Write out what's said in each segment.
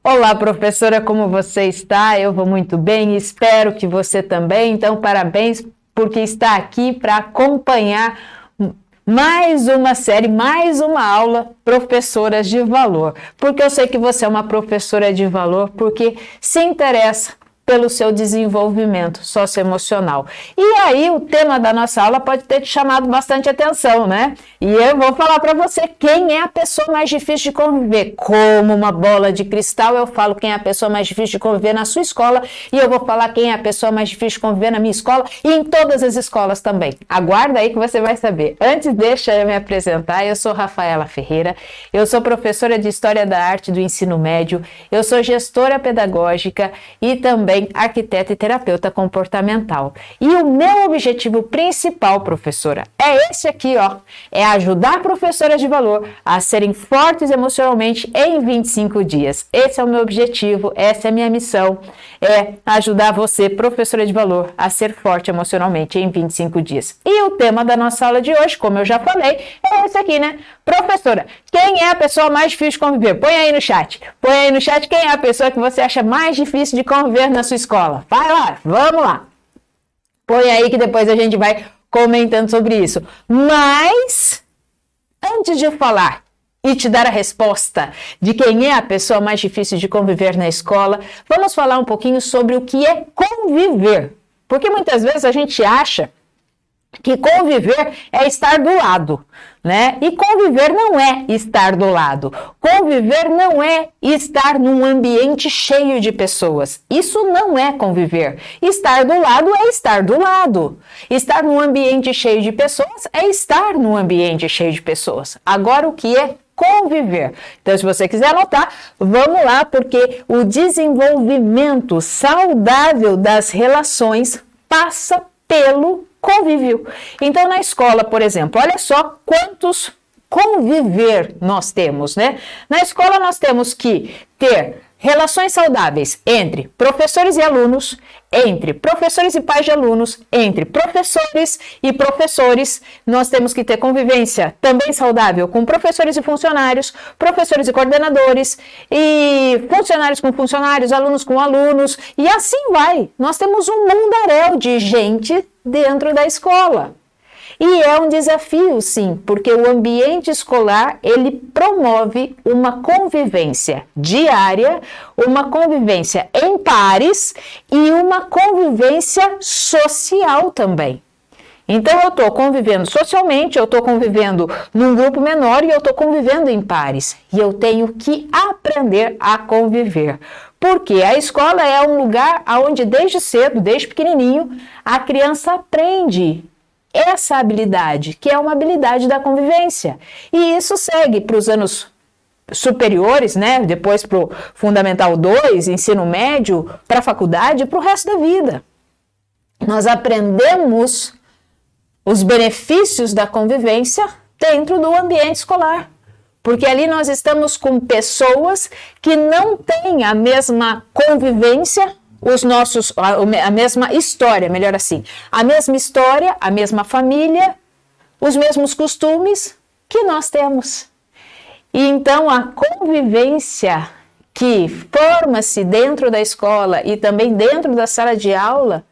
Olá, professora, como você está? Eu vou muito bem, espero que você também. Então, parabéns porque está aqui para acompanhar mais uma série, mais uma aula Professoras de Valor. Porque eu sei que você é uma professora de valor, porque se interessa pelo seu desenvolvimento socioemocional. E aí o tema da nossa aula pode ter te chamado bastante atenção, né? E eu vou falar para você quem é a pessoa mais difícil de conviver. Como uma bola de cristal, eu falo quem é a pessoa mais difícil de conviver na sua escola e eu vou falar quem é a pessoa mais difícil de conviver na minha escola e em todas as escolas também. Aguarda aí que você vai saber. Antes, deixa eu me apresentar. Eu sou Rafaela Ferreira, eu sou professora de História da Arte do Ensino Médio, eu sou gestora pedagógica e também arquiteta e terapeuta comportamental. E o meu objetivo principal, professora, é esse aqui, ó. É ajudar professoras de valor a serem fortes emocionalmente em 25 dias. Esse é o meu objetivo, essa é a minha missão, é ajudar você, professora de valor, a ser forte emocionalmente em 25 dias. E o tema da nossa aula de hoje, como eu já falei, é esse aqui, né? Professora, quem é a pessoa mais difícil de conviver? Põe aí no chat. Põe aí no chat quem é a pessoa que você acha mais difícil de conviver na sua escola. Vai lá, vamos lá. Põe aí que depois a gente vai comentando sobre isso. Mas, antes de eu falar e te dar a resposta de quem é a pessoa mais difícil de conviver na escola, vamos falar um pouquinho sobre o que é conviver. Porque muitas vezes a gente acha que conviver é estar do lado, né? E conviver não é estar do lado. Conviver não é estar num ambiente cheio de pessoas. Isso não é conviver. Estar do lado é estar do lado. Estar num ambiente cheio de pessoas é estar num ambiente cheio de pessoas. Agora, o que é conviver? Então, se você quiser anotar, vamos lá, porque o desenvolvimento saudável das relações passa pelo convívio. Então, na escola, por exemplo, olha só quantos conviver nós temos, né? Na escola, nós temos que ter relações saudáveis entre professores e alunos, entre professores e pais de alunos, entre professores e professores. Nós temos que ter convivência também saudável com professores e funcionários, professores e coordenadores, e funcionários com funcionários, alunos com alunos, e assim vai. Nós temos um mundaréu de gente dentro da escola. E é um desafio, sim, porque o ambiente escolar, ele promove uma convivência diária, uma convivência em pares e uma convivência social também. Então, eu estou convivendo socialmente, eu estou convivendo num grupo menor e eu estou convivendo em pares. E eu tenho que aprender a conviver. Porque a escola é um lugar onde desde cedo, desde pequenininho, a criança aprende essa habilidade, que é uma habilidade da convivência. E isso segue para os anos superiores, né? Depois para o Fundamental 2, ensino médio, para a faculdade, para o resto da vida. Nós aprendemos os benefícios da convivência dentro do ambiente escolar. Porque ali nós estamos com pessoas que não têm a mesma convivência, a mesma história, melhor assim, a mesma história, a mesma família, os mesmos costumes que nós temos. E então a convivência que forma-se dentro da escola e também dentro da sala de aula,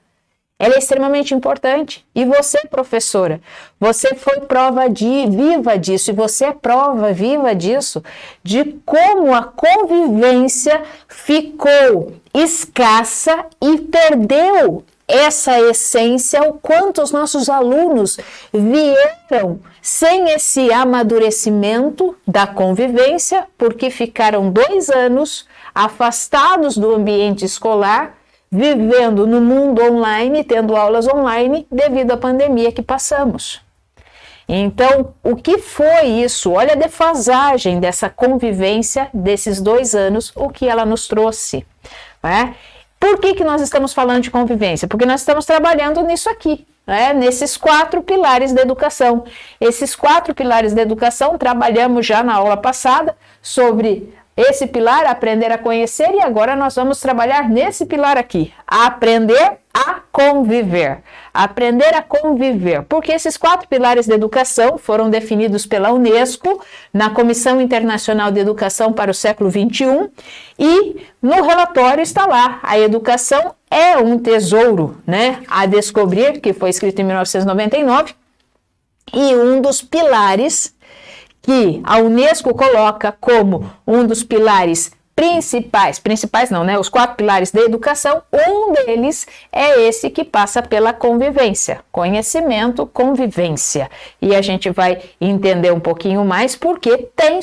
ela é extremamente importante. E você, professora, você foi prova viva disso, e você é prova viva disso, de como a convivência ficou escassa e perdeu essa essência, o quanto os nossos alunos vieram sem esse amadurecimento da convivência, porque ficaram 2 anos afastados do ambiente escolar, vivendo no mundo online, tendo aulas online, devido à pandemia que passamos. Então, o que foi isso? Olha a defasagem dessa convivência desses 2 anos, o que ela nos trouxe, né? Por que nós estamos falando de convivência? Porque nós estamos trabalhando nisso aqui, né? Nesses 4 pilares da educação. Esses 4 pilares da educação, trabalhamos já na aula passada sobre esse pilar, aprender a conhecer, e agora nós vamos trabalhar nesse pilar aqui, a aprender a conviver. Aprender a conviver, porque esses 4 pilares da educação foram definidos pela Unesco na Comissão Internacional de Educação para o século XXI e no relatório está lá, a educação é um tesouro, né, a descobrir, que foi escrito em 1999, e um dos pilares que a Unesco coloca como um dos pilares principais não, né? Os 4 pilares da educação, um deles é esse que passa pela convivência, conhecimento, convivência. E a gente vai entender um pouquinho mais porque tem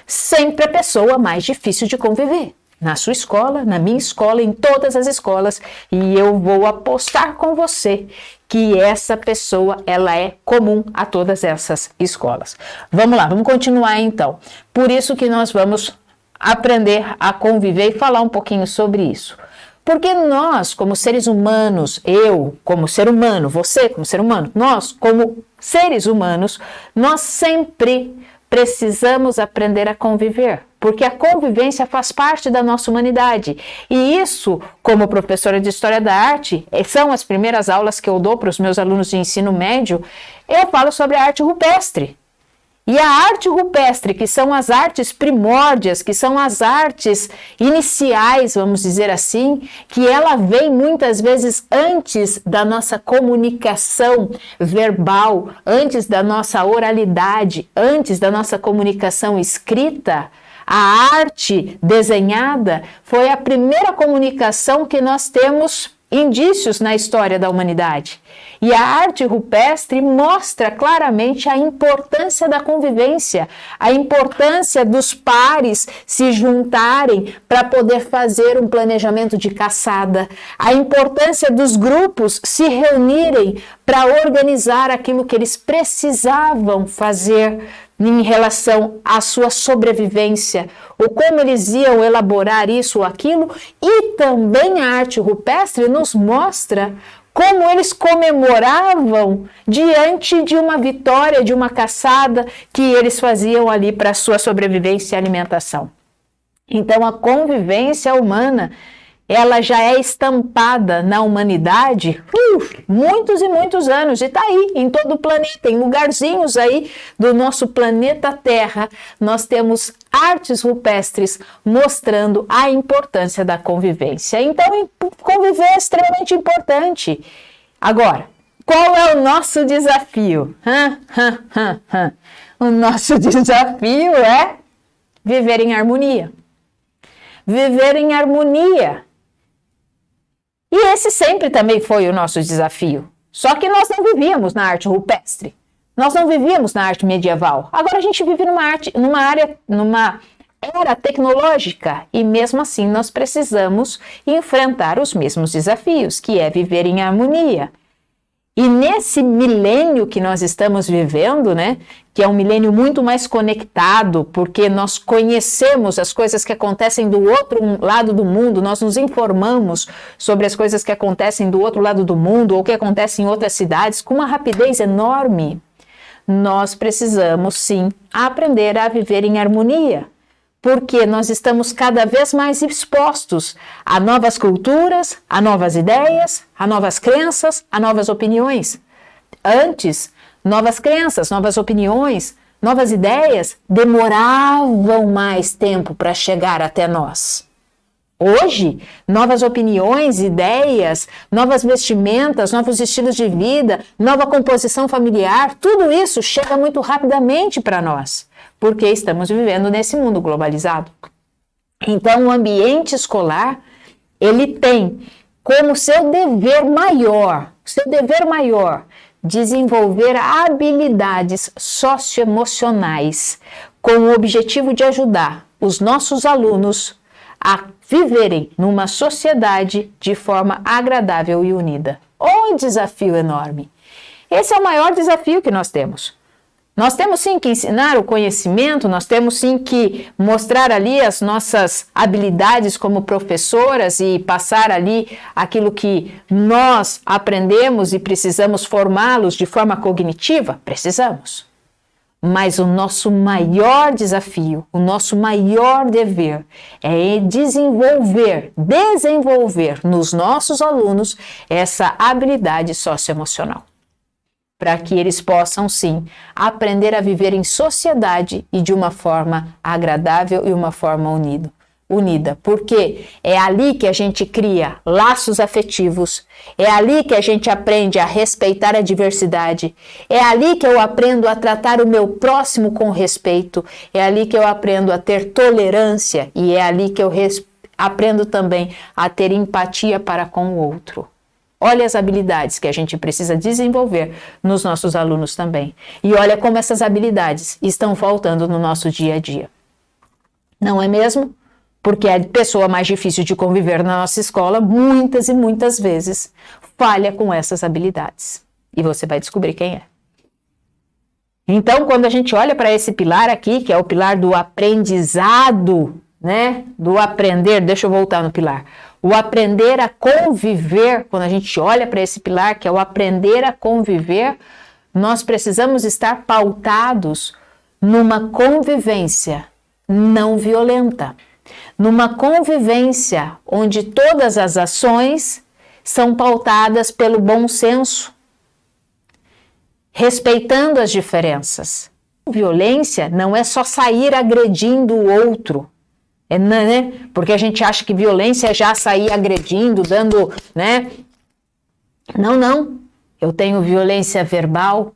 sempre a pessoa mais difícil de conviver. Na sua escola, na minha escola, em todas as escolas, e eu vou apostar com você que essa pessoa, ela é comum a todas essas escolas. Vamos lá, vamos continuar então. Por isso que nós vamos aprender a conviver e falar um pouquinho sobre isso. Porque nós, como seres humanos, eu como ser humano, você como ser humano, nós como seres humanos, nós sempre precisamos aprender a conviver, porque a convivência faz parte da nossa humanidade. E isso, como professora de História da Arte, são as primeiras aulas que eu dou para os meus alunos de ensino médio, eu falo sobre a arte rupestre. E a arte rupestre, que são as artes primórdias, que são as artes iniciais, vamos dizer assim, que ela vem muitas vezes antes da nossa comunicação verbal, antes da nossa oralidade, antes da nossa comunicação escrita. A arte desenhada foi a primeira comunicação que nós temos indícios na história da humanidade. E a arte rupestre mostra claramente a importância da convivência, a importância dos pares se juntarem para poder fazer um planejamento de caçada, a importância dos grupos se reunirem para organizar aquilo que eles precisavam fazer em relação à sua sobrevivência, ou como eles iam elaborar isso ou aquilo, e também a arte rupestre nos mostra como eles comemoravam diante de uma vitória, de uma caçada que eles faziam ali para a sua sobrevivência e alimentação. Então a convivência humana, ela já é estampada na humanidade muitos e muitos anos, e está aí em todo o planeta, em lugarzinhos aí do nosso planeta Terra, nós temos artes rupestres mostrando a importância da convivência. Então, conviver é extremamente importante. Agora, qual é o nosso desafio? O nosso desafio é viver em harmonia. Viver em harmonia. E esse sempre também foi o nosso desafio. Só que nós não vivíamos na arte rupestre. Nós não vivíamos na arte medieval. Agora a gente vive numa era tecnológica. E mesmo assim nós precisamos enfrentar os mesmos desafios, que é viver em harmonia. E nesse milênio que nós estamos vivendo, né, que é um milênio muito mais conectado, porque nós conhecemos as coisas que acontecem do outro lado do mundo, nós nos informamos sobre as coisas que acontecem do outro lado do mundo ou que acontecem em outras cidades com uma rapidez enorme. Nós precisamos, sim, aprender a viver em harmonia, porque nós estamos cada vez mais expostos a novas culturas, a novas ideias, a novas crenças, a novas opiniões. Antes, novas crenças, novas opiniões, novas ideias demoravam mais tempo para chegar até nós. Hoje, novas opiniões, ideias, novas vestimentas, novos estilos de vida, nova composição familiar, tudo isso chega muito rapidamente para nós, porque estamos vivendo nesse mundo globalizado. Então, o ambiente escolar, ele tem como seu dever maior, desenvolver habilidades socioemocionais com o objetivo de ajudar os nossos alunos a viverem numa sociedade de forma agradável e unida. Um desafio enorme. Esse é o maior desafio que nós temos. Nós temos sim que ensinar o conhecimento, nós temos sim que mostrar ali as nossas habilidades como professoras e passar ali aquilo que nós aprendemos e precisamos formá-los de forma cognitiva? Precisamos. Mas o nosso maior desafio, o nosso maior dever é desenvolver nos nossos alunos essa habilidade socioemocional, para que eles possam, sim, aprender a viver em sociedade e de uma forma agradável e uma forma unida. Porque é ali que a gente cria laços afetivos, é ali que a gente aprende a respeitar a diversidade, é ali que eu aprendo a tratar o meu próximo com respeito, é ali que eu aprendo a ter tolerância e é ali que eu aprendo também a ter empatia para com o outro. Olha as habilidades que a gente precisa desenvolver nos nossos alunos também. E olha como essas habilidades estão faltando no nosso dia a dia. Não é mesmo? Porque a pessoa mais difícil de conviver na nossa escola, muitas e muitas vezes, falha com essas habilidades. E você vai descobrir quem é. Então, quando a gente olha para esse pilar aqui, que é o pilar do aprendizado, né? Do aprender, deixa eu voltar no pilar. O aprender a conviver, quando a gente olha para esse pilar, que é o aprender a conviver, nós precisamos estar pautados numa convivência não violenta. Numa convivência onde todas as ações são pautadas pelo bom senso, respeitando as diferenças. Violência não é só sair agredindo o outro, né? Porque a gente acha que violência é já sair agredindo, dando, né? Não. Eu tenho violência verbal,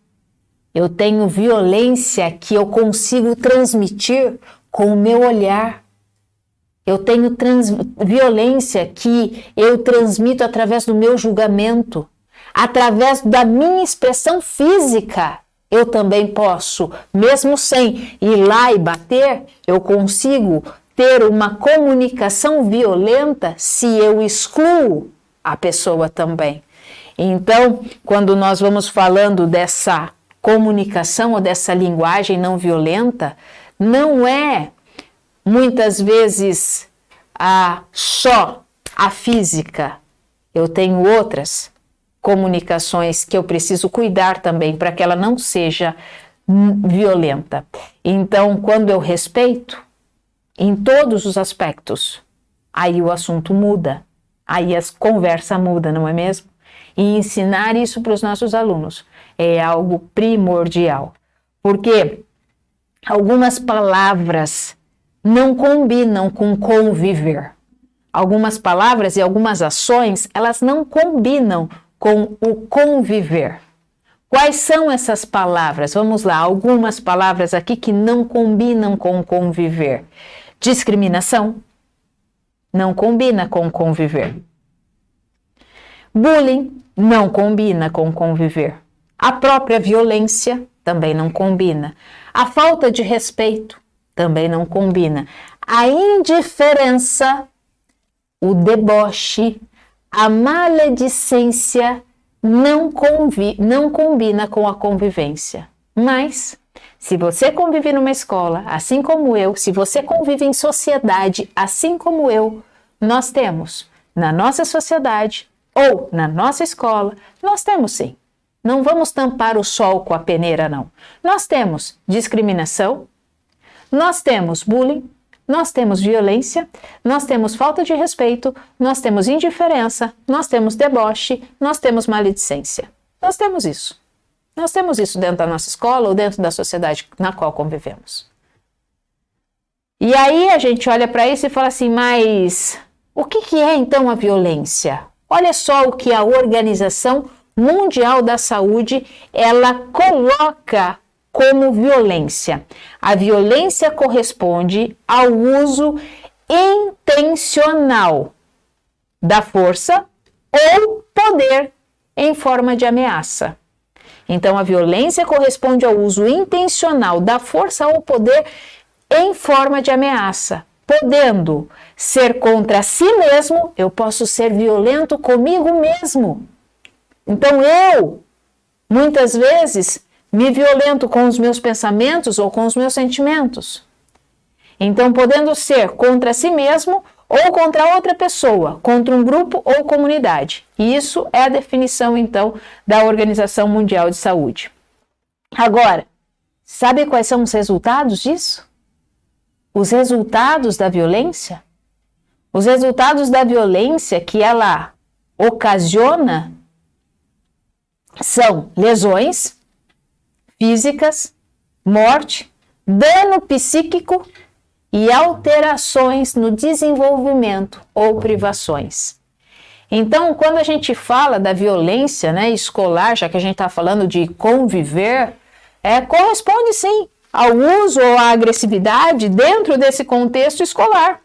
eu tenho violência que eu consigo transmitir com o meu olhar. Eu tenho violência que eu transmito através do meu julgamento, através da minha expressão física. Eu também posso, mesmo sem ir lá e bater, eu consigo ter uma comunicação violenta se eu excluo a pessoa também. Então, quando nós vamos falando dessa comunicação ou dessa linguagem não violenta, não é muitas vezes só a física. Eu tenho outras comunicações que eu preciso cuidar também para que ela não seja violenta. Então, quando eu respeito em todos os aspectos, aí o assunto muda, aí a conversa muda, não é mesmo? E ensinar isso para os nossos alunos é algo primordial, porque algumas palavras não combinam com conviver. Algumas palavras e algumas ações, elas não combinam com o conviver. Quais são essas palavras? Vamos lá, algumas palavras aqui que não combinam com conviver. Discriminação não combina com conviver. Bullying não combina com conviver. A própria violência também não combina. A falta de respeito também não combina. A indiferença, o deboche, a maledicência não combina com a convivência. Mas, se você convive numa escola, assim como eu, se você convive em sociedade, assim como eu, nós temos na nossa sociedade ou na nossa escola, nós temos sim. Não vamos tampar o sol com a peneira, não. Nós temos discriminação, nós temos bullying, nós temos violência, nós temos falta de respeito, nós temos indiferença, nós temos deboche, nós temos maledicência. Nós temos isso. Nós temos isso dentro da nossa escola ou dentro da sociedade na qual convivemos. E aí a gente olha para isso e fala assim, mas o que é então a violência? Olha só o que a Organização Mundial da Saúde, ela coloca como violência. A violência corresponde ao uso intencional da força ou poder em forma de ameaça. Então, a violência corresponde ao uso intencional da força ou poder em forma de ameaça. Podendo ser contra si mesmo, eu posso ser violento comigo mesmo. Então, eu, muitas vezes, me violento com os meus pensamentos ou com os meus sentimentos. Então, podendo ser contra si mesmo ou contra outra pessoa, contra um grupo ou comunidade. E isso é a definição, então, da Organização Mundial de Saúde. Agora, Sabe quais são os resultados disso? Os resultados da violência? Os resultados da violência que ela ocasiona são lesões físicas, morte, dano psíquico e alterações no desenvolvimento ou privações. Então, quando a gente fala da violência, né, escolar, já que a gente está falando de conviver, corresponde sim ao uso ou à agressividade dentro desse contexto escolar,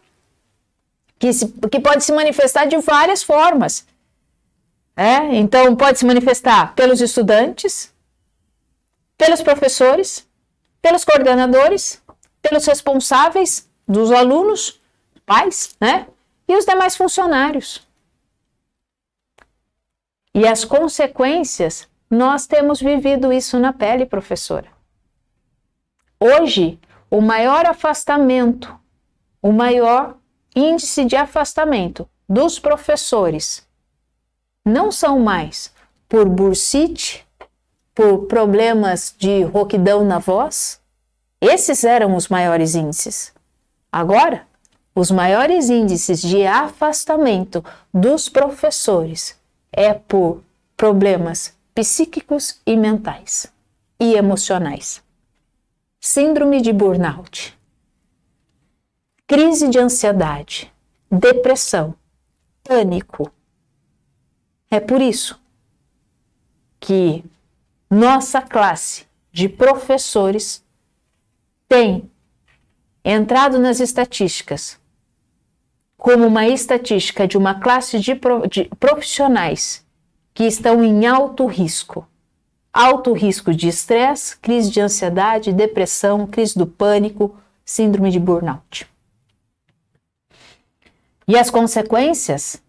que pode se manifestar de várias formas. Então, pode se manifestar pelos estudantes, pelos professores, pelos coordenadores, pelos responsáveis dos alunos, pais, né? E os demais funcionários. E as consequências, nós temos vivido isso na pele, professora. Hoje, o maior afastamento, o maior índice de afastamento dos professores não são mais por bursite, por problemas de rouquidão na voz. Esses eram os maiores índices. Agora, os maiores índices de afastamento dos professores é por problemas psíquicos e mentais e emocionais. Síndrome de burnout, crise de ansiedade, depressão, pânico. É por isso que nossa classe de professores tem entrado nas estatísticas como uma estatística de uma classe de profissionais que estão em alto risco de estresse, crise de ansiedade, depressão, crise do pânico, síndrome de burnout. E as consequências?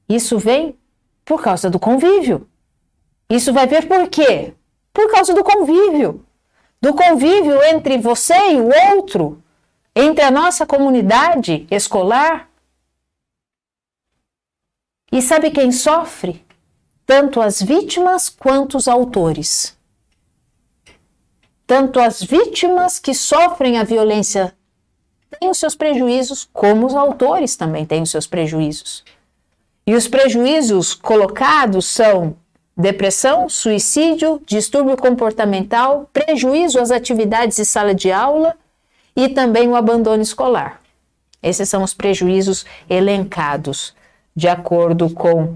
Isso vem por causa do convívio. Isso vai vir por quê? Por causa do convívio entre você e o outro, entre a nossa comunidade escolar. E sabe quem sofre? Tanto as vítimas quanto os autores. Tanto as vítimas que sofrem a violência têm os seus prejuízos, como os autores também têm os seus prejuízos. E os prejuízos colocados são depressão, suicídio, distúrbio comportamental, prejuízo às atividades de sala de aula e também o abandono escolar. Esses são os prejuízos elencados de acordo com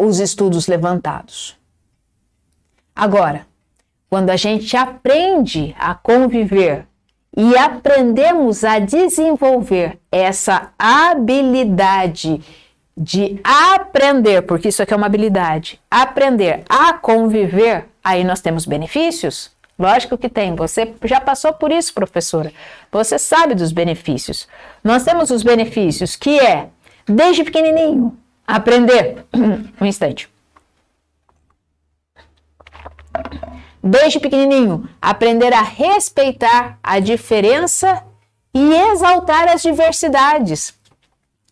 os estudos levantados. Agora, quando a gente aprende a conviver e aprendemos a desenvolver essa habilidade de aprender, porque isso aqui é uma habilidade, aprender a conviver, aí nós temos benefícios? Lógico que tem, você já passou por isso, professora, você sabe dos benefícios. Nós temos os benefícios que é, desde pequenininho, aprender, um instante, desde pequenininho, aprender a respeitar a diferença e exaltar as diversidades.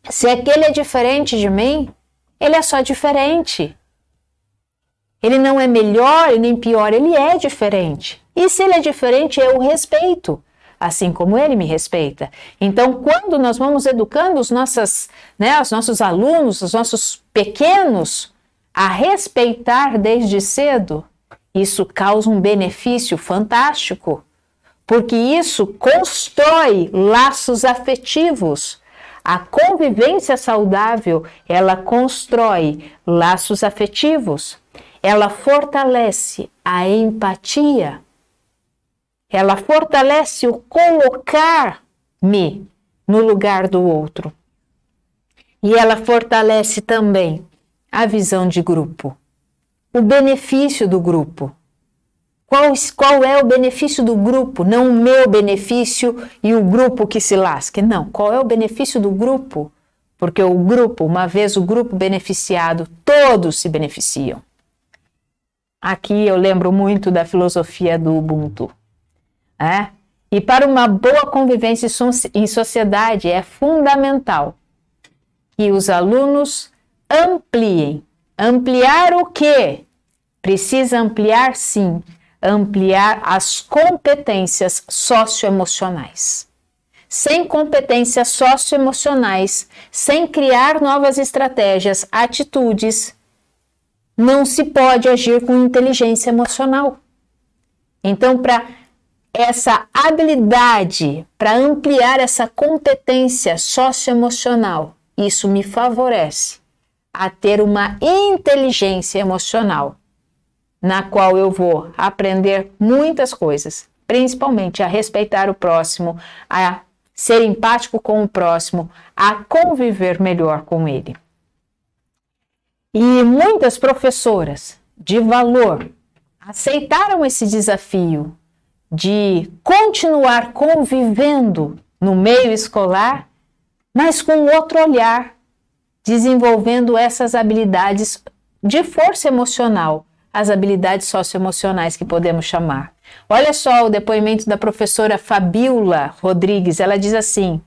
Se aquele é diferente de mim, ele é só diferente. Ele não é melhor e nem pior, ele é diferente. E se ele é diferente, eu o respeito, assim como ele me respeita. Então, quando nós vamos educando os nossos alunos, os nossos pequenos, a respeitar desde cedo, isso causa um benefício fantástico, porque isso constrói laços afetivos. A convivência saudável, ela constrói laços afetivos, ela fortalece a empatia, ela fortalece o colocar-me no lugar do outro. E ela fortalece também a visão de grupo, o benefício do grupo. Qual é o benefício do grupo? Não o meu benefício e o grupo que se lasque. Não, qual é o benefício do grupo? Porque o grupo, uma vez o grupo beneficiado, todos se beneficiam. Aqui eu lembro muito da filosofia do Ubuntu. E para uma boa convivência em sociedade é fundamental que os alunos ampliem. Ampliar o quê? Precisa ampliar, sim, ampliar as competências socioemocionais. Sem competências socioemocionais, sem criar novas estratégias, atitudes, não se pode agir com inteligência emocional. Então, para essa habilidade, para ampliar essa competência socioemocional, isso me favorece a ter uma inteligência emocional, na qual eu vou aprender muitas coisas, principalmente a respeitar o próximo, a ser empático com o próximo, a conviver melhor com ele. E muitas professoras de valor aceitaram esse desafio de continuar convivendo no meio escolar, mas com outro olhar, desenvolvendo essas habilidades de força emocional, as habilidades socioemocionais que podemos chamar. Olha só o depoimento da professora Fabiola Rodrigues, ela diz assim: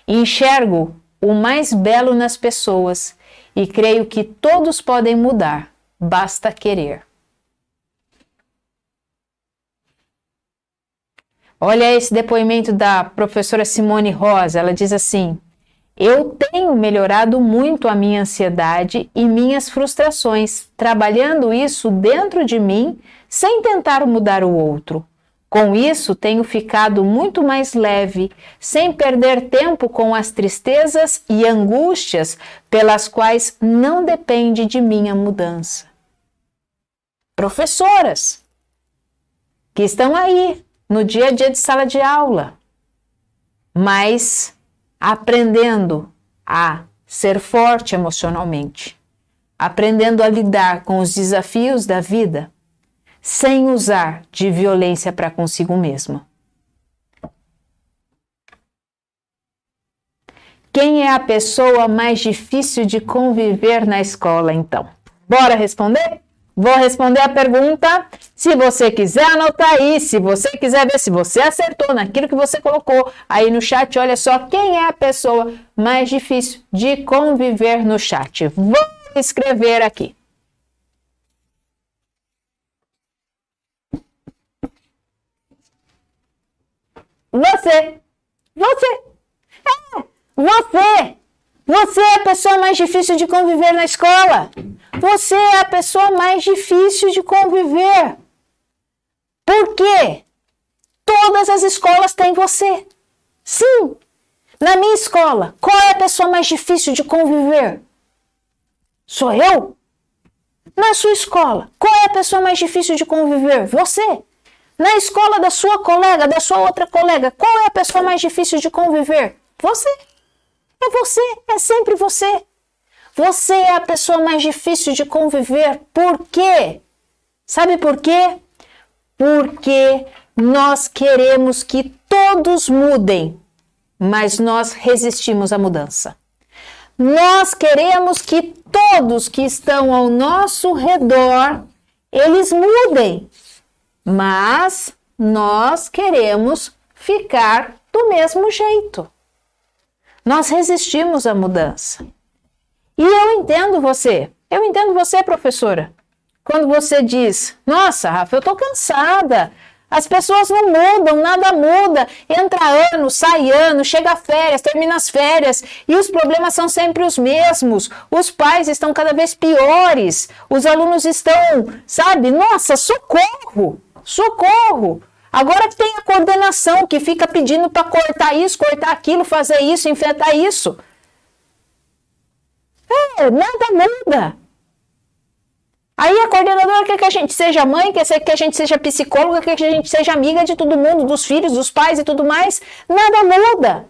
enxergo o mais belo nas pessoas e creio que todos podem mudar, basta querer. Olha esse depoimento da professora Simone Rosa, ela diz assim: eu tenho melhorado muito a minha ansiedade e minhas frustrações, trabalhando isso dentro de mim, sem tentar mudar o outro. Com isso, tenho ficado muito mais leve, sem perder tempo com as tristezas e angústias pelas quais não depende de minha mudança. Professoras que estão aí no dia a dia de sala de aula, mas aprendendo a ser forte emocionalmente, aprendendo a lidar com os desafios da vida, sem usar de violência para consigo mesma. Quem é a pessoa mais difícil de conviver na escola, então? Bora responder? Vou responder a pergunta. Se você quiser anotar aí, se você quiser ver se você acertou naquilo que você colocou aí no chat, olha só quem é a pessoa mais difícil de conviver no chat. Vou escrever aqui. Você é a pessoa mais difícil de conviver na escola. Você é a pessoa mais difícil de conviver. Por quê? Todas as escolas têm você. Sim. Na minha escola, qual é a pessoa mais difícil de conviver? Sou eu? Na sua escola, qual é a pessoa mais difícil de conviver? Você. Na escola da sua colega, da sua outra colega, qual é a pessoa mais difícil de conviver? Você. É você, é sempre você. Você é a pessoa mais difícil de conviver. Por quê? Sabe por quê? Porque nós queremos que todos mudem, mas nós resistimos à mudança. Nós queremos que todos que estão ao nosso redor, eles mudem, mas nós queremos ficar do mesmo jeito. Nós resistimos à mudança. E eu entendo você, professora, quando você diz, nossa, Rafa, eu tô cansada, as pessoas não mudam, nada muda, entra ano, sai ano, chega férias, termina as férias, e os problemas são sempre os mesmos, os pais estão cada vez piores, os alunos estão, sabe, nossa, socorro, socorro. Agora que tem a coordenação que fica pedindo para cortar isso, cortar aquilo, fazer isso, enfrentar isso. Nada muda. Aí a coordenadora quer que a gente seja mãe, quer que a gente seja psicóloga, quer que a gente seja amiga de todo mundo, dos filhos, dos pais e tudo mais. Nada muda.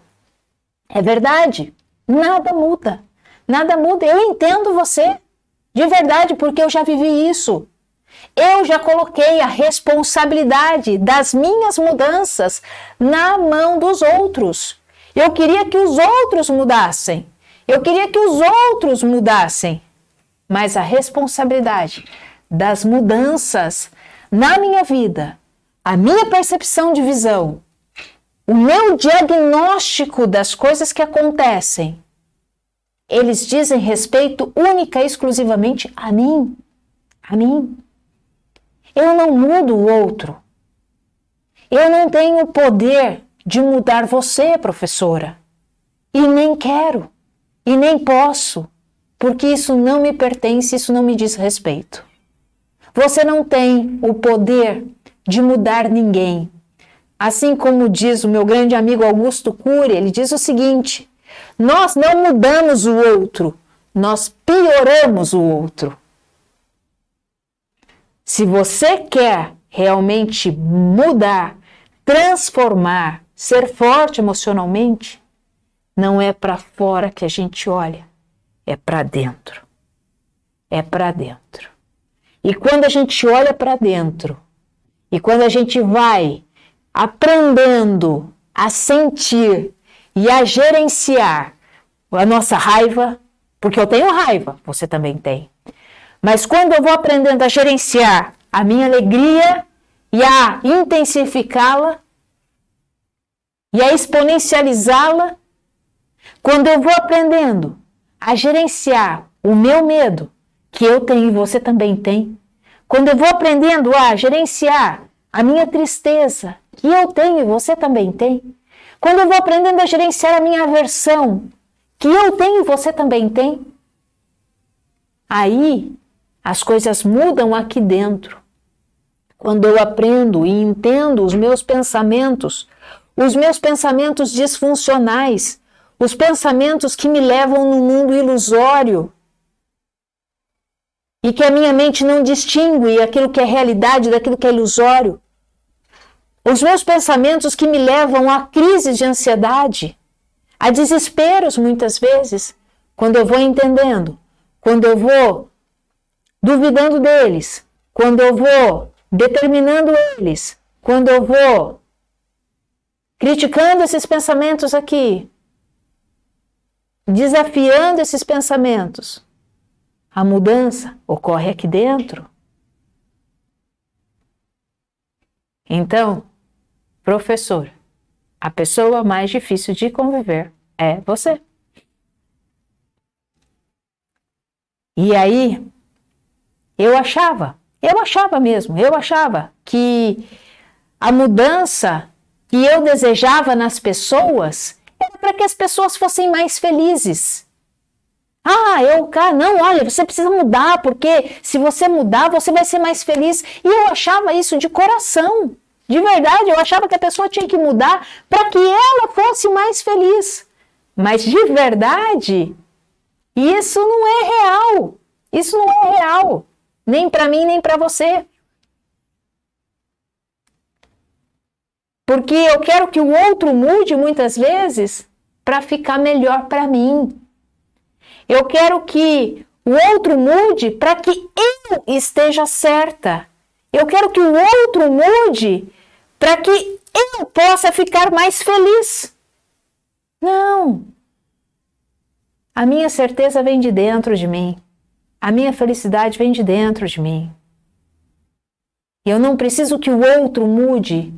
É verdade. Nada muda. Nada muda. Eu entendo você. De verdade, porque eu já vivi isso. Eu já coloquei a responsabilidade das minhas mudanças na mão dos outros. Eu queria que os outros mudassem. Eu queria que os outros mudassem. Mas a responsabilidade das mudanças na minha vida, a minha percepção de visão, o meu diagnóstico das coisas que acontecem, eles dizem respeito única e exclusivamente a mim. A mim. Eu não mudo o outro. Eu não tenho o poder de mudar você, professora. E nem quero. E nem posso. Porque isso não me pertence, isso não me diz respeito. Você não tem o poder de mudar ninguém. Assim como diz o meu grande amigo Augusto Cury, ele diz o seguinte: nós não mudamos o outro, nós pioramos o outro. Se você quer realmente mudar, transformar, ser forte emocionalmente, não é para fora que a gente olha, é para dentro. É para dentro. E quando a gente olha para dentro, e quando a gente vai aprendendo a sentir e a gerenciar a nossa raiva, porque eu tenho raiva, você também tem. Mas quando eu vou aprendendo a gerenciar a minha alegria e a intensificá-la e a exponencializá-la, quando eu vou aprendendo a gerenciar o meu medo, que eu tenho e você também tem, quando eu vou aprendendo a gerenciar a minha tristeza, que eu tenho e você também tem, quando eu vou aprendendo a gerenciar a minha aversão, que eu tenho e você também tem, aí as coisas mudam aqui dentro. Quando eu aprendo e entendo os meus pensamentos disfuncionais, os pensamentos que me levam no mundo ilusório e que a minha mente não distingue aquilo que é realidade daquilo que é ilusório, os meus pensamentos que me levam a crises de ansiedade, a desesperos muitas vezes, quando eu vou entendendo, quando eu vou duvidando deles, quando eu vou determinando eles, quando eu vou criticando esses pensamentos aqui, desafiando esses pensamentos, a mudança ocorre aqui dentro. Então, professor, a pessoa mais difícil de conviver é você. E aí, eu achava que a mudança que eu desejava nas pessoas era para que as pessoas fossem mais felizes. Não, olha, você precisa mudar, porque se você mudar, você vai ser mais feliz. E eu achava isso de coração, de verdade, eu achava que a pessoa tinha que mudar para que ela fosse mais feliz. Mas de verdade, isso não é real. Isso não é real, nem para mim, nem para você. Porque eu quero que o outro mude muitas vezes para ficar melhor para mim. Eu quero que o outro mude para que eu esteja certa. Eu quero que o outro mude para que eu possa ficar mais feliz. Não. A minha certeza vem de dentro de mim. A minha felicidade vem de dentro de mim. Eu não preciso que o outro mude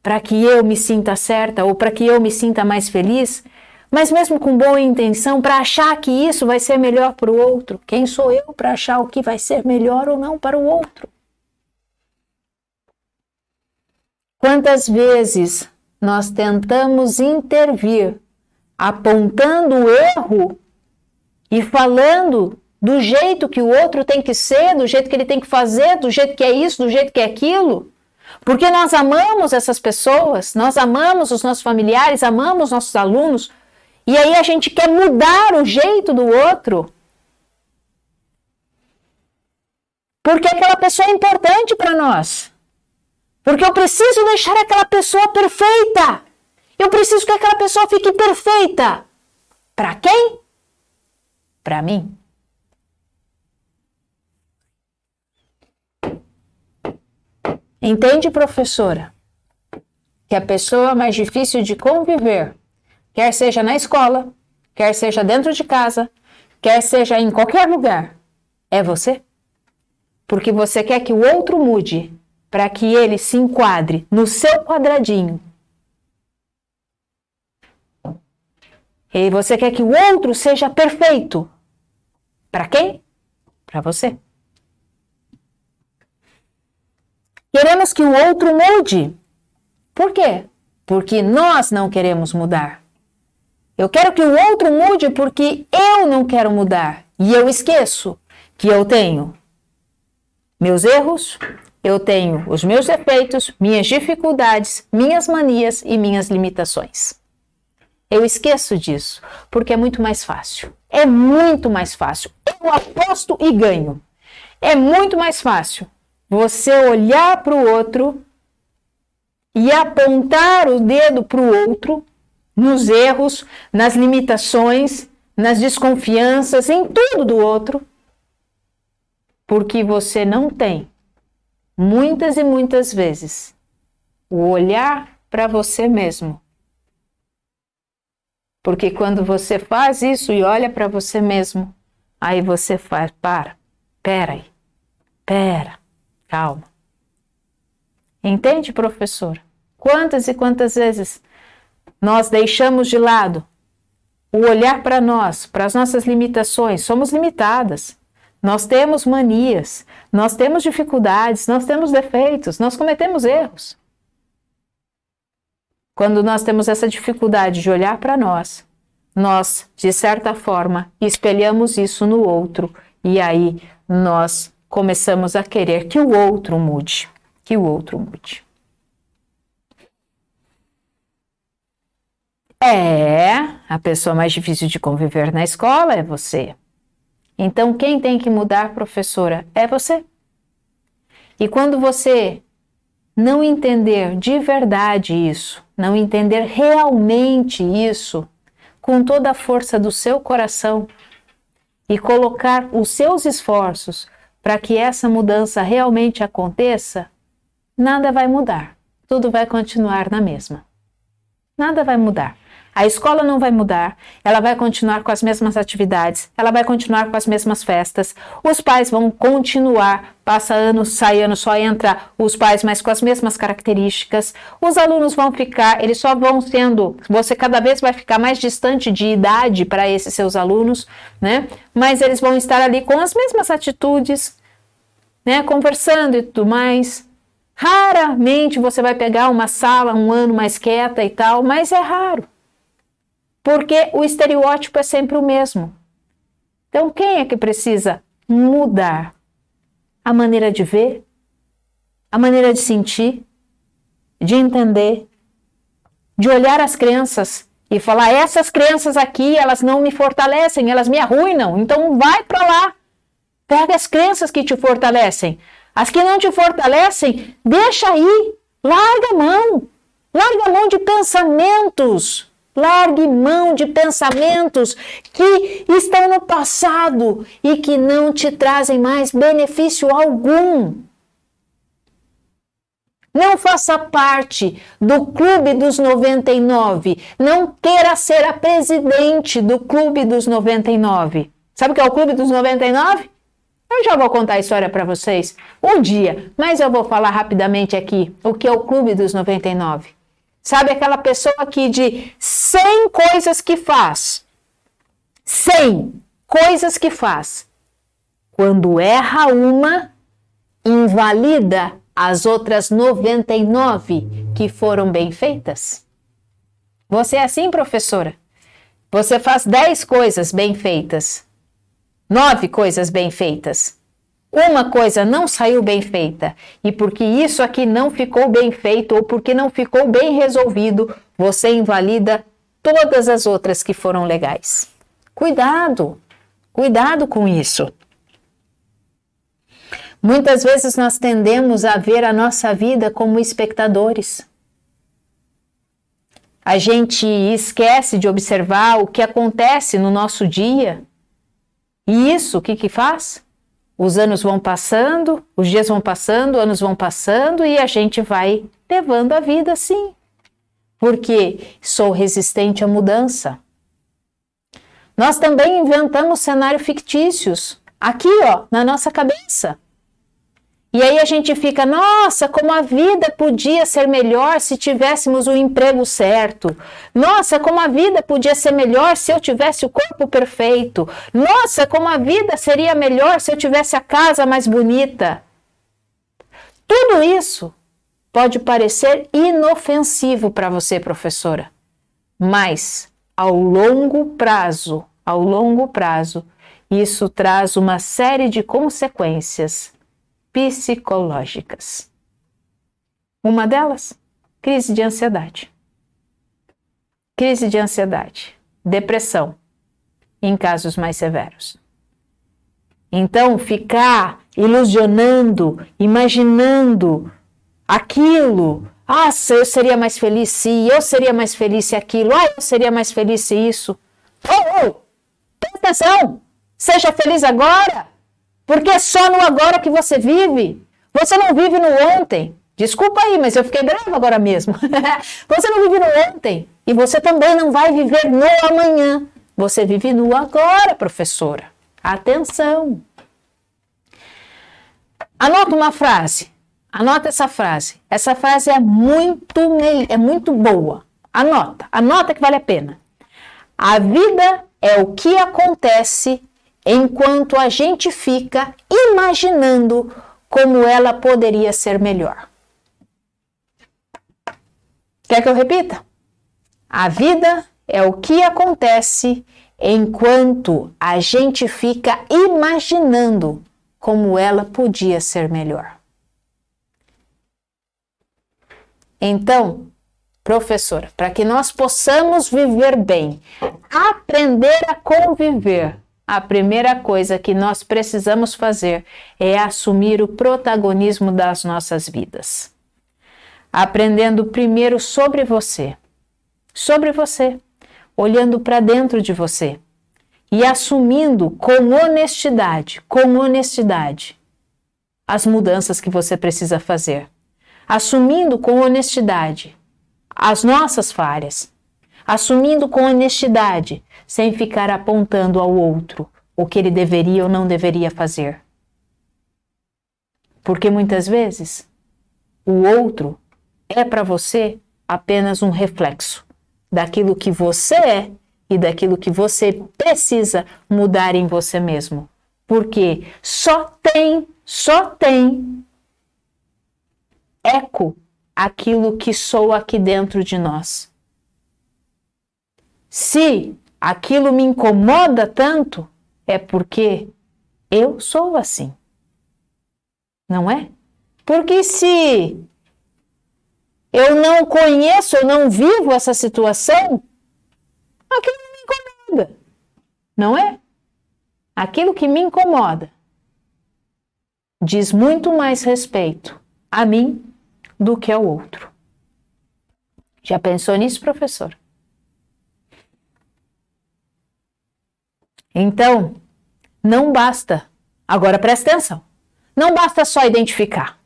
para que eu me sinta certa ou para que eu me sinta mais feliz, mas mesmo com boa intenção, para achar que isso vai ser melhor para o outro. Quem sou eu para achar o que vai ser melhor ou não para o outro? Quantas vezes nós tentamos intervir, apontando o erro e falando do jeito que o outro tem que ser, do jeito que ele tem que fazer, do jeito que é isso, do jeito que é aquilo? Porque nós amamos essas pessoas, nós amamos os nossos familiares, amamos nossos alunos, e aí a gente quer mudar o jeito do outro. Porque aquela pessoa é importante para nós. Porque eu preciso deixar aquela pessoa perfeita. Eu preciso que aquela pessoa fique perfeita. Para quem? Para mim. Entende, professora? Que a pessoa mais difícil de conviver, quer seja na escola, quer seja dentro de casa, quer seja em qualquer lugar, é você? Porque você quer que o outro mude para que ele se enquadre no seu quadradinho. E você quer que o outro seja perfeito. Para quem? Para você. Queremos que o outro mude. Por quê? Porque nós não queremos mudar. Eu quero que o outro mude porque eu não quero mudar. E eu esqueço que eu tenho meus erros, eu tenho os meus defeitos, minhas dificuldades, minhas manias e minhas limitações. Eu esqueço disso, porque é muito mais fácil. É muito mais fácil. Eu aposto e ganho. É muito mais fácil você olhar para o outro e apontar o dedo para o outro nos erros, nas limitações, nas desconfianças, em tudo do outro, porque você não tem, muitas e muitas vezes, o olhar para você mesmo. Porque quando você faz isso e olha para você mesmo, aí você faz, pera, calma. Entende, professor? Quantas e quantas vezes nós deixamos de lado o olhar para nós, para as nossas limitações? Somos limitadas. Nós temos manias, nós temos dificuldades, nós temos defeitos, nós cometemos erros. Quando nós temos essa dificuldade de olhar para nós, de certa forma, espelhamos isso no outro e aí nós começamos a querer que o outro mude, que o outro mude. A pessoa mais difícil de conviver na escola é você. Então, quem tem que mudar, professora, é você. E quando você não entender de verdade isso, não entender realmente isso, com toda a força do seu coração, e colocar os seus esforços para que essa mudança realmente aconteça, nada vai mudar. Tudo vai continuar na mesma. Nada vai mudar. A escola não vai mudar, ela vai continuar com as mesmas atividades, ela vai continuar com as mesmas festas, os pais vão continuar, passa ano, sai ano, só entra os pais, mas com as mesmas características, os alunos vão ficar, eles só vão sendo, você cada vez vai ficar mais distante de idade para esses seus alunos, né? Mas eles vão estar ali com as mesmas atitudes, né? Conversando e tudo mais. Raramente você vai pegar uma sala um ano mais quieta e tal, mas é raro. Porque o estereótipo é sempre o mesmo. Então, quem é que precisa mudar a maneira de ver, a maneira de sentir, de entender, de olhar as crenças e falar, essas crenças aqui, elas não me fortalecem, elas me arruinam, então vai para lá. Pega as crenças que te fortalecem. As que não te fortalecem, deixa aí, larga a mão de pensamentos. Largue mão de pensamentos que estão no passado e que não te trazem mais benefício algum. Não faça parte do Clube dos 99. Não queira ser a presidente do Clube dos 99. Sabe o que é o Clube dos 99? Eu já vou contar a história para vocês um dia, mas eu vou falar rapidamente aqui o que é o Clube dos 99. Sabe aquela pessoa que de 100 coisas que faz, 100 coisas que faz, quando erra uma, invalida as outras 99 que foram bem feitas? Você é assim, professora? Você faz 10 coisas bem feitas, 9 coisas bem feitas. Uma coisa não saiu bem feita, e porque isso aqui não ficou bem feito ou porque não ficou bem resolvido, você invalida todas as outras que foram legais. Cuidado com isso. Muitas vezes nós tendemos a ver a nossa vida como espectadores. A gente esquece de observar o que acontece no nosso dia. E isso, o que faz? Os anos vão passando, os dias vão passando, anos vão passando e a gente vai levando a vida assim. Porque sou resistente à mudança. Nós também inventamos cenários fictícios, aqui ó, na nossa cabeça. E aí a gente fica, nossa, como a vida podia ser melhor se tivéssemos o emprego certo. Nossa, como a vida podia ser melhor se eu tivesse o corpo perfeito. Nossa, como a vida seria melhor se eu tivesse a casa mais bonita. Tudo isso pode parecer inofensivo para você, professora, mas ao longo prazo, isso traz uma série de consequências psicológicas. Uma delas, crise de ansiedade. Crise de ansiedade, depressão, em casos mais severos. Então, ficar ilusionando, imaginando aquilo, eu seria mais feliz se, eu seria mais feliz se aquilo, eu seria mais feliz se isso. Presta atenção, seja feliz agora, porque é só no agora que você vive. Você não vive no ontem. Desculpa aí, mas eu fiquei brava agora mesmo. Você não vive no ontem e você também não vai viver no amanhã. Você vive no agora, professora. Atenção. Anota uma frase. Anota essa frase. Essa frase é muito boa. Anota que vale a pena. A vida é o que acontece enquanto a gente fica imaginando como ela poderia ser melhor. Quer que eu repita? A vida é o que acontece enquanto a gente fica imaginando como ela podia ser melhor. Então, professora, para que nós possamos viver bem, aprender a conviver, a primeira coisa que nós precisamos fazer é assumir o protagonismo das nossas vidas. Aprendendo primeiro sobre você, olhando para dentro de você e assumindo com honestidade, as mudanças que você precisa fazer. Assumindo com honestidade as nossas falhas, assumindo com honestidade, sem ficar apontando ao outro o que ele deveria ou não deveria fazer. Porque muitas vezes o outro é para você apenas um reflexo daquilo que você é e daquilo que você precisa mudar em você mesmo. Porque só tem eco aquilo que soa aqui dentro de nós. Se aquilo me incomoda tanto, é porque eu sou assim. Não é? Porque se eu não conheço, eu não vivo essa situação, aquilo não me incomoda. Não é? Aquilo que me incomoda diz muito mais respeito a mim do que ao outro. Já pensou nisso, professor? Então, não basta, agora presta atenção, não basta só identificar.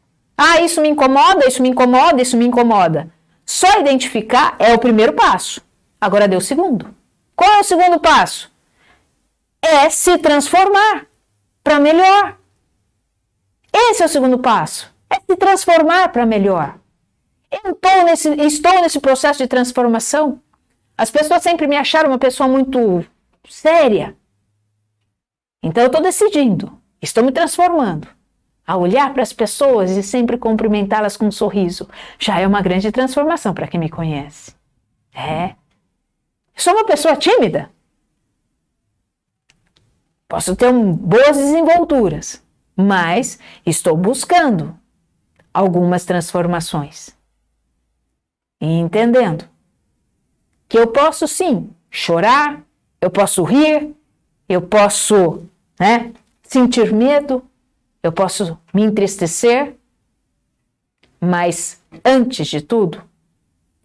Isso me incomoda, isso me incomoda, isso me incomoda. Só identificar é o primeiro passo. Agora dê o segundo. Qual é o segundo passo? É se transformar para melhor. Esse é o segundo passo. É se transformar para melhor. Eu estou nesse processo de transformação. As pessoas sempre me acharam uma pessoa muito séria. Então eu estou decidindo, estou me transformando. A olhar para as pessoas e sempre cumprimentá-las com um sorriso já é uma grande transformação para quem me conhece. Eu sou uma pessoa tímida. Posso ter boas desenvolturas, mas estou buscando algumas transformações. E entendendo que eu posso sim chorar, eu posso rir, eu posso sentir medo, eu posso me entristecer, mas antes de tudo,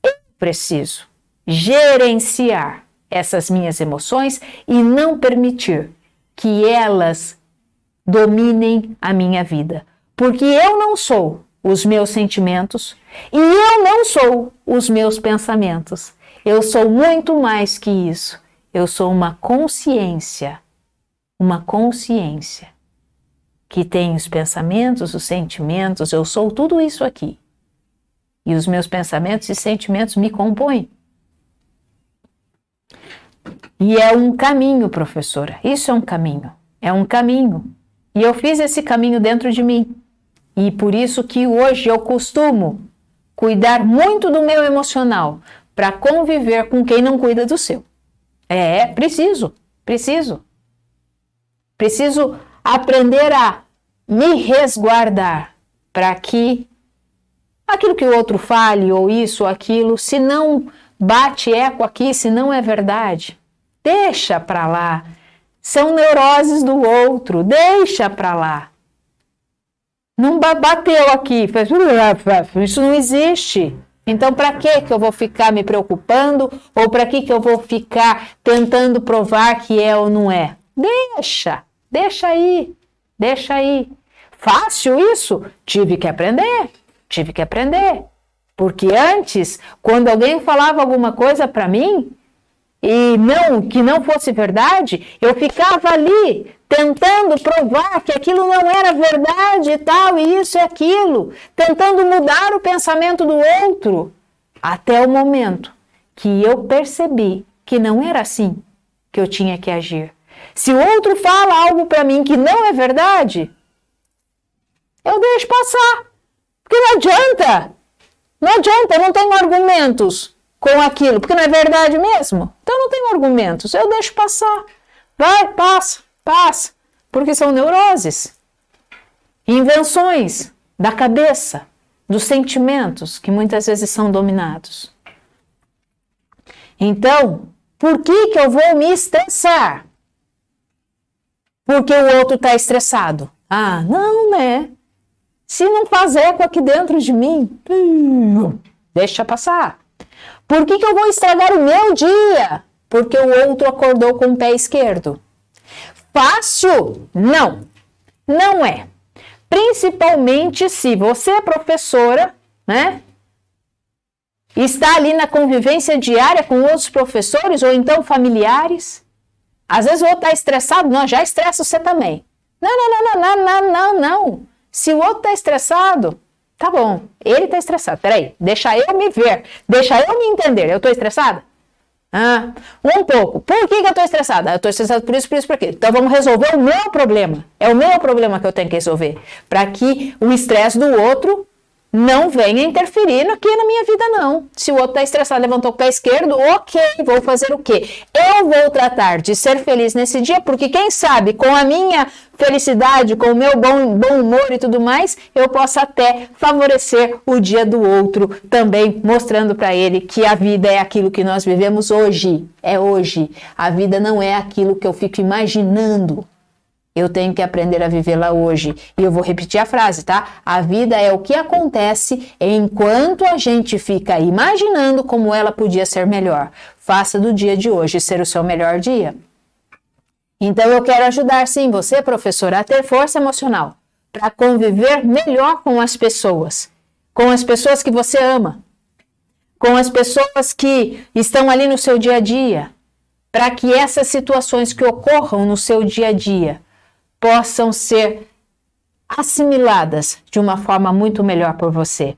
eu preciso gerenciar essas minhas emoções e não permitir que elas dominem a minha vida. Porque eu não sou os meus sentimentos e eu não sou os meus pensamentos. Eu sou muito mais que isso. Eu sou uma consciência que tem os pensamentos, os sentimentos, eu sou tudo isso aqui. E os meus pensamentos e sentimentos me compõem. E é um caminho, professora, isso é um caminho. E eu fiz esse caminho dentro de mim. E por isso que hoje eu costumo cuidar muito do meu emocional para conviver com quem não cuida do seu. Preciso. Preciso aprender a me resguardar para que aquilo que o outro fale, ou isso, ou aquilo, se não bate eco aqui, se não é verdade, deixa para lá. São neuroses do outro, deixa para lá. Não bateu aqui, isso não existe. Então, para que eu vou ficar me preocupando? Ou para que eu vou ficar tentando provar que é ou não é? Deixa aí. Fácil isso? Tive que aprender. Porque antes, quando alguém falava alguma coisa para mim, e que não fosse verdade, eu ficava ali tentando provar que aquilo não era verdade e tal, e isso e aquilo, tentando mudar o pensamento do outro, até o momento que eu percebi que não era assim que eu tinha que agir. Se o outro fala algo para mim que não é verdade, eu deixo passar, porque não adianta, eu não tenho argumentos com aquilo, porque não é verdade mesmo. Então não tenho argumentos, eu deixo passar. Vai, passa, porque são neuroses, invenções da cabeça, dos sentimentos que muitas vezes são dominados. Então, por que eu vou me estressar? Porque o outro está estressado. Não, né? Se não faz eco aqui dentro de mim, deixa passar. Por que eu vou estragar o meu dia? Porque o outro acordou com o pé esquerdo. Fácil? Não é. Principalmente se você é professora, né? Está ali na convivência diária com outros professores ou então familiares. Às vezes o outro está estressado, já estressa você também. Não. Se o outro está estressado, tá bom, ele está estressado. Peraí, deixa eu me ver, deixa eu me entender. Eu estou estressada? Um pouco. Por que eu estou estressada? Eu estou estressada por isso, por quê? Então vamos resolver o meu problema. É o meu problema que eu tenho que resolver. Para que o estresse do outro não venha interferir aqui na minha vida, não. Se o outro está estressado, levantou o pé esquerdo, ok, vou fazer o quê? Eu vou tratar de ser feliz nesse dia, porque quem sabe, com a minha felicidade, com o meu bom humor e tudo mais, eu posso até favorecer o dia do outro, também mostrando para ele que a vida é aquilo que nós vivemos hoje. É hoje. A vida não é aquilo que eu fico imaginando. Eu tenho que aprender a vivê-la hoje. E eu vou repetir a frase, tá? A vida é o que acontece enquanto a gente fica imaginando como ela podia ser melhor. Faça do dia de hoje ser o seu melhor dia. Então eu quero ajudar, sim, você, professora, a ter força emocional para conviver melhor com as pessoas que você ama, com as pessoas que estão ali no seu dia a dia, para que essas situações que ocorram no seu dia a dia possam ser assimiladas de uma forma muito melhor por você.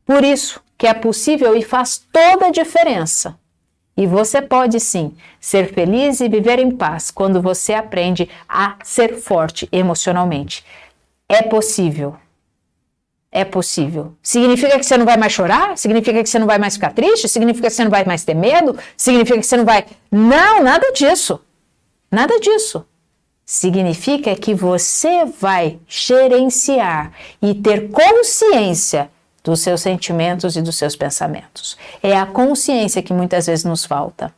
Por isso que é possível e faz toda a diferença. E você pode sim ser feliz e viver em paz quando você aprende a ser forte emocionalmente. É possível. É possível. Significa que você não vai mais chorar? Significa que você não vai mais ficar triste? Significa que você não vai mais ter medo? Significa que você não vai... Não, nada disso. Nada disso. Significa que você vai gerenciar e ter consciência dos seus sentimentos e dos seus pensamentos. É a consciência que muitas vezes nos falta.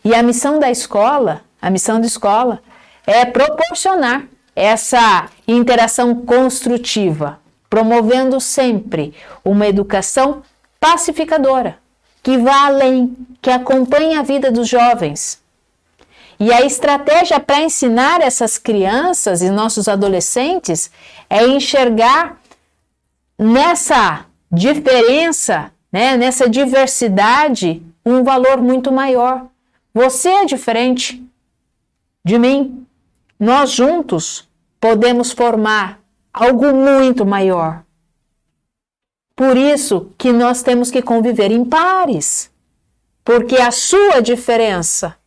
E a missão da escola é proporcionar essa interação construtiva, promovendo sempre uma educação pacificadora, que vá além, que acompanhe a vida dos jovens. E a estratégia para ensinar essas crianças e nossos adolescentes é enxergar nessa diferença, né, nessa diversidade, um valor muito maior. Você é diferente de mim. Nós juntos podemos formar algo muito maior. Por isso que nós temos que conviver em pares, porque a sua diferença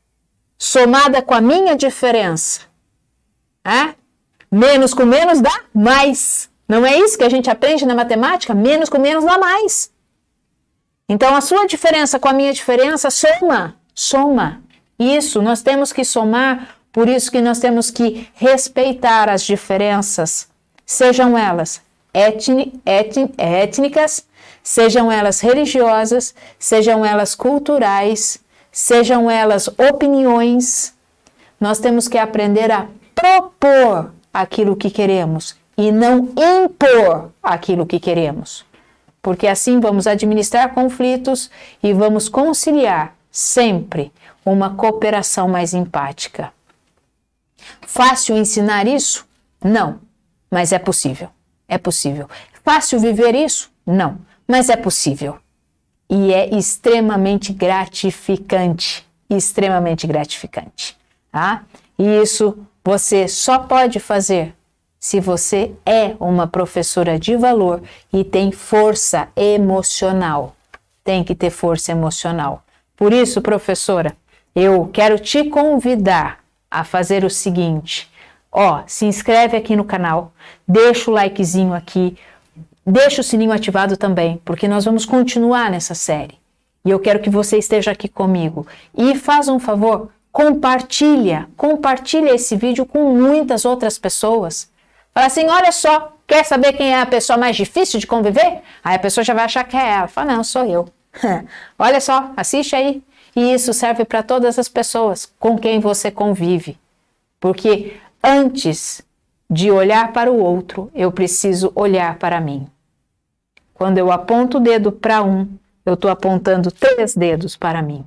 somada com a minha diferença, menos com menos dá mais, Não é isso que a gente aprende na matemática? Menos com menos dá mais. Então, a sua diferença com a minha diferença soma. Isso, nós temos que somar, por isso que nós temos que respeitar as diferenças, sejam elas étnicas, sejam elas religiosas, sejam elas culturais, sejam elas opiniões. Nós temos que aprender a propor aquilo que queremos e não impor aquilo que queremos. Porque assim vamos administrar conflitos e vamos conciliar sempre uma cooperação mais empática. Fácil ensinar isso? Não, mas é possível. É possível. Fácil viver isso? Não, mas é possível. E é extremamente gratificante. Extremamente gratificante. Tá? E isso você só pode fazer se você é uma professora de valor e tem força emocional. Tem que ter força emocional. Por isso, professora, eu quero te convidar a fazer o seguinte. Se inscreve aqui no canal, deixa o likezinho aqui, deixa o sininho ativado também, porque nós vamos continuar nessa série. E eu quero que você esteja aqui comigo. E faz um favor, compartilha esse vídeo com muitas outras pessoas. Fala assim, olha só, quer saber quem é a pessoa mais difícil de conviver? Aí a pessoa já vai achar que é ela. Fala, não, sou eu. Olha só, assiste aí. E isso serve para todas as pessoas com quem você convive. Porque antes de olhar para o outro, eu preciso olhar para mim. Quando eu aponto o dedo para um, eu estou apontando 3 dedos para mim.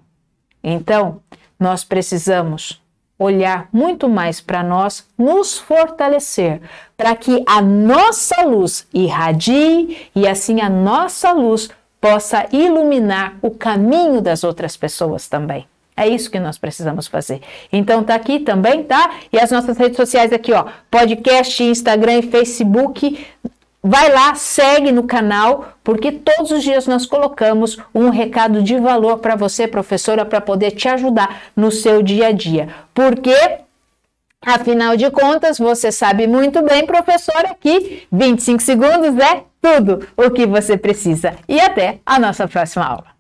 Então, nós precisamos olhar muito mais para nós, nos fortalecer, para que a nossa luz irradie e assim a nossa luz possa iluminar o caminho das outras pessoas também. É isso que nós precisamos fazer. Então tá aqui também, tá? E as nossas redes sociais aqui, podcast, Instagram e Facebook. Vai lá, segue no canal, porque todos os dias nós colocamos um recado de valor para você, professora, para poder te ajudar no seu dia a dia. Porque, afinal de contas, você sabe muito bem, professora, que 25 segundos é tudo o que você precisa. E até a nossa próxima aula.